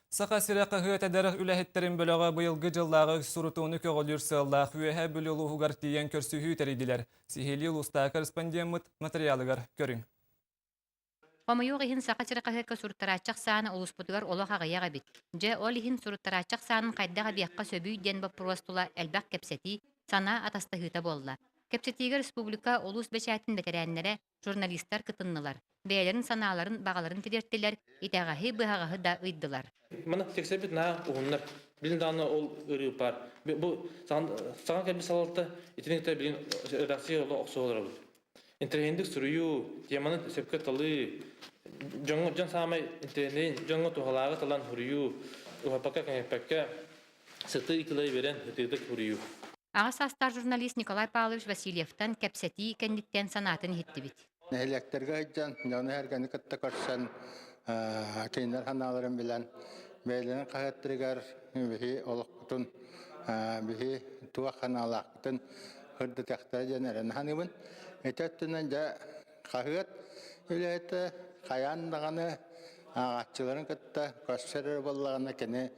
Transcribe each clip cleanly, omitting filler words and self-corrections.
Сақа сираққа хүетедеріх үләхеттерін бөлігі бұйылғы жыллағы сұрытуыны көғілір сыллақ үйәхә бүлілу ғуғар тиен көрсіхүй тәрейділер. Сихели ұлыста корреспондент материалығар көрің. Омайуг иһин саха сырыкаһыакка суртарааччах саана улуспутугар олох аҕыйаҕа бит. Дьэ ол иһин суртарааччах саанын хайдаҕа биэхха сөбүй диэн баппуруостула элбэх кэпсэти санаа атастаһыыта буолла. Кэпсэтиигэ республика улус бэчээттин бэтэрээннэрэ журналисттар кытыннылар. Бэйэлэрин санааларын бағаларын тидэртилэр, итэҕаһы быһаҕаһы да ыйддылар. Мана тексебит на угуннар. Билин даны ол өрү бар. Бу саңа кеби салалта итинекте билин редакция оло оксолор. Интернеттик сүрүю теманы сепке талы жон самай интернет жон тухалага талан хүрүю. Ухапака кеңепекке сыты икилей берен хытыдык хүрүю. Ағас астар журналист Николай Павлович Васильевтан кэпсэти кэнниттен санаатын хиттибит. Электерге жан яны хәргәне кытта карсан кейнер ханаларын белән бәйләне кахаттыргар бихи олоктун бихи туа ханалактын хырды тахта җанаран ханыбын этәттенән дә кахат иләте каян даганы агачларын кытта кашчары буллаганы кене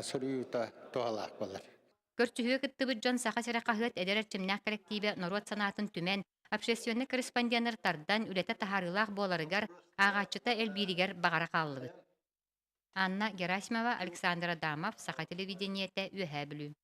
сурыюта тоалак булар. Көрчүһүө кыттыбыт дьон саха сыракаһыат эдерер чимнээх коллективе норуот санаатын түмен общественный корреспонденттар тардан үлэтэ таһаарылаах буоларыгар аагааччыта эл бииригэр багара хааллыбыт. Анна Герасимова, Александр Адамов, Саха телевидениете, Үөһэ Бүлүү.